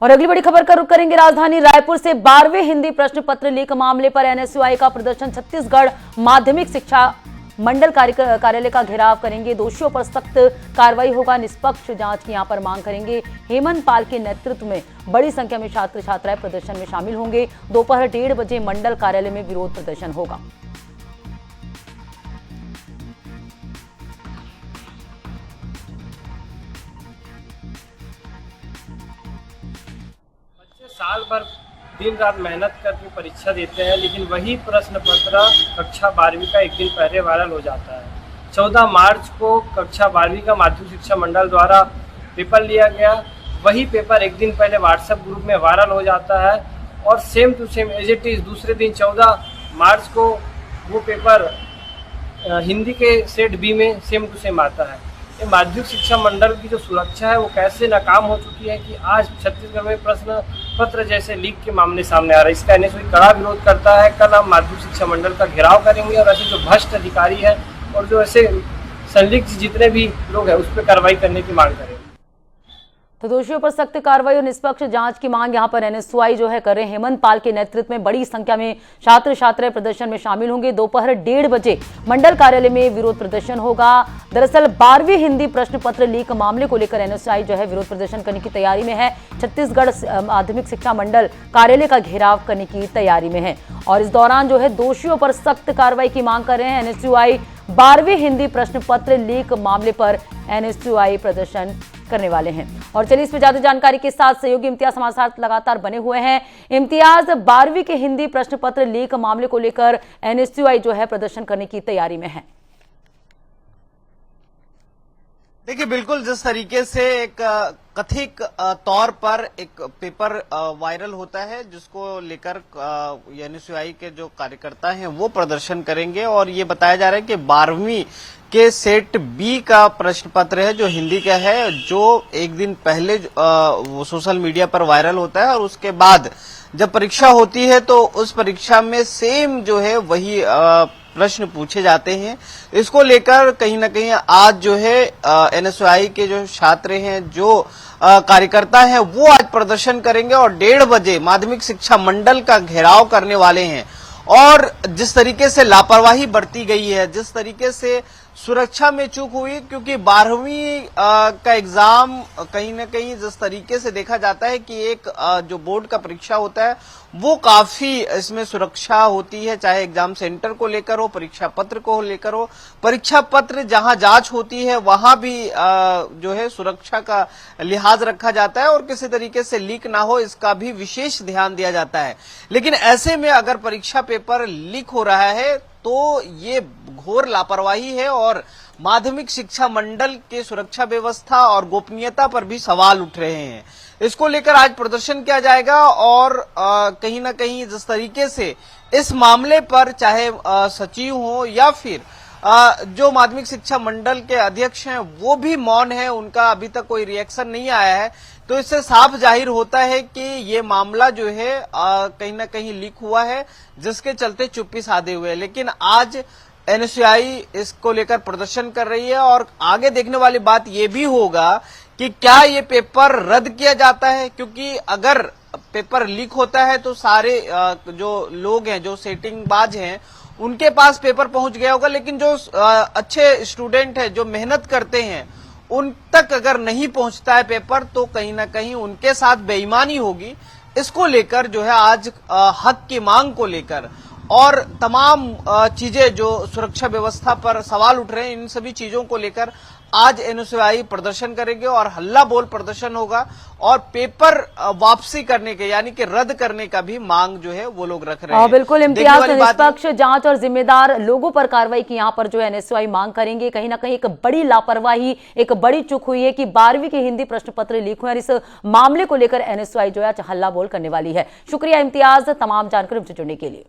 और अगली बड़ी खबर का रुख करेंगे राजधानी रायपुर से। 12वें हिंदी प्रश्न पत्र लीक मामले पर एनएसयूआई का प्रदर्शन। छत्तीसगढ़ माध्यमिक शिक्षा मंडल कार्यालय का घेराव करेंगे। दोषियों पर सख्त कार्रवाई होगा। निष्पक्ष जांच की यहां पर मांग करेंगे। हेमंत पाल के नेतृत्व में बड़ी संख्या में छात्र छात्राएं प्रदर्शन में शामिल होंगे। दोपहर 1:30 बजे मंडल कार्यालय में विरोध प्रदर्शन होगा। साल भर दिन रात मेहनत करके परीक्षा देते हैं, लेकिन वही प्रश्न पत्र कक्षा 12वीं का एक दिन पहले वायरल हो जाता है। 14 मार्च को कक्षा 12वीं का माध्यमिक शिक्षा मंडल द्वारा पेपर लिया गया। वही पेपर एक दिन पहले व्हाट्सएप ग्रुप में वायरल हो जाता है और same to same as it is दूसरे दिन 14 मार्च को वो पेपर हिंदी के सेट बी में सेम टू सेम आता है। ये माध्यमिक शिक्षा मंडल की जो सुरक्षा है वो कैसे नाकाम हो चुकी है कि आज छत्तीसगढ़ में प्रश्न पत्र जैसे लीक के मामले सामने आ रहे हैं। इसका एनएसयूआई कड़ा विरोध करता है। कल हम माध्यमिक शिक्षा मंडल का घेराव करेंगे और ऐसे जो भ्रष्ट अधिकारी है और जो ऐसे संलिप्त जितने भी लोग हैं उस पर कार्रवाई करने की मांग करेंगे। तो दोषियों पर सख्त कार्रवाई और निष्पक्ष जांच की मांग यहां पर एनएसयूआई जो है कर रहे हैं। हेमंत पाल के नेतृत्व में बड़ी संख्या में छात्र छात्राएं प्रदर्शन में शामिल होंगे। दोपहर 1:30 बजे मंडल कार्यालय में विरोध प्रदर्शन होगा। दरअसल 12वीं हिंदी प्रश्न पत्र लीक मामले को लेकर एनएसयूआई जो है विरोध प्रदर्शन करने की तैयारी में है। छत्तीसगढ़ माध्यमिक शिक्षा मंडल कार्यालय का घेराव करने की तैयारी में है और इस दौरान जो है दोषियों पर सख्त कार्रवाई की मांग कर रहे हैं एनएसयूआई। 12वीं हिंदी प्रश्न पत्र लीक मामले पर एनएसयूआई प्रदर्शन करने वाले हैं। और चलिए इस पर ज्यादा जानकारी के साथ सहयोगी इम्तियाज हमारे साथ लगातार बने हुए हैं। इम्तियाज, 12वीं के हिंदी प्रश्न पत्र लीक मामले को लेकर एनएसयूआई जो है प्रदर्शन करने की तैयारी में है। देखिए, बिल्कुल जिस तरीके से एक कथित तौर पर एक पेपर वायरल होता है जिसको लेकर एनएसयूआई के जो कार्यकर्ता हैं वो प्रदर्शन करेंगे और ये बताया जा रहा है कि 12वीं के सेट बी का प्रश्न पत्र है जो हिंदी का है, जो एक दिन पहले वो सोशल मीडिया पर वायरल होता है और उसके बाद जब परीक्षा होती है तो उस परीक्षा में सेम जो है वही प्रश्न पूछे जाते हैं। इसको लेकर कहीं ना कहीं आज जो है एनएसयूआई के जो छात्र हैं, जो कार्यकर्ता हैं, वो आज प्रदर्शन करेंगे और 1:30 बजे माध्यमिक शिक्षा मंडल का घेराव करने वाले हैं। और जिस तरीके से लापरवाही बरती गई है, जिस तरीके से सुरक्षा में चूक हुई, क्योंकि 12वीं का एग्जाम कहीं ना कहीं जिस तरीके से देखा जाता है कि एक जो बोर्ड का परीक्षा होता है वो काफी इसमें सुरक्षा होती है, चाहे एग्जाम सेंटर को लेकर हो, परीक्षा पत्र को लेकर हो। परीक्षा पत्र जहां जांच होती है वहां भी जो है सुरक्षा का लिहाज रखा जाता है और किसी तरीके से लीक ना हो इसका भी विशेष ध्यान दिया जाता है। लेकिन ऐसे में अगर परीक्षा पेपर लीक हो रहा है तो ये घोर लापरवाही है और माध्यमिक शिक्षा मंडल के सुरक्षा व्यवस्था और गोपनीयता पर भी सवाल उठ रहे हैं। इसको लेकर आज प्रदर्शन किया जाएगा और कहीं ना कहीं जिस तरीके से इस मामले पर चाहे सचिव हो या फिर जो माध्यमिक शिक्षा मंडल के अध्यक्ष हैं वो भी मौन है, उनका अभी तक कोई रिएक्शन नहीं आया है, तो इससे साफ जाहिर होता है कि ये मामला जो है कहीं ना कहीं लीक हुआ है जिसके चलते चुप्पी साधे हुए। लेकिन आज एनएसयूआई इसको लेकर प्रदर्शन कर रही है और आगे देखने वाली बात ये भी होगा कि क्या ये पेपर रद्द किया जाता है, क्योंकि अगर पेपर लीक होता है तो सारे जो लोग हैं, जो सेटिंग बाज हैं, उनके पास पेपर पहुंच गया होगा, लेकिन जो अच्छे स्टूडेंट हैं, जो मेहनत करते हैं, उन तक अगर नहीं पहुंचता है पेपर तो कहीं ना कहीं उनके साथ बेईमानी होगी। इसको लेकर जो है आज हक की मांग को लेकर और तमाम चीजें जो सुरक्षा व्यवस्था पर सवाल उठ रहे हैं, इन सभी चीजों को लेकर आज एनएसयूआई प्रदर्शन करेंगे और हल्ला बोल प्रदर्शन होगा और पेपर वापसी करने के यानी कि रद्द करने का भी मांग जो है वो लोग रख रहे हैं। बिल्कुल इम्तियाज, निष्पक्ष जांच और जिम्मेदार लोगों पर कार्रवाई की यहां पर जो है एनएसयूआई मांग करेंगे। कहीं ना कहीं एक बड़ी लापरवाही, एक बड़ी चूक हुई है कि 12वीं के हिंदी प्रश्न पत्र लीक हुए और इस मामले को लेकर एनएसयूआई जो है हल्ला बोल करने वाली है। शुक्रिया इम्तियाज तमाम जानकारी जुड़ने के लिए।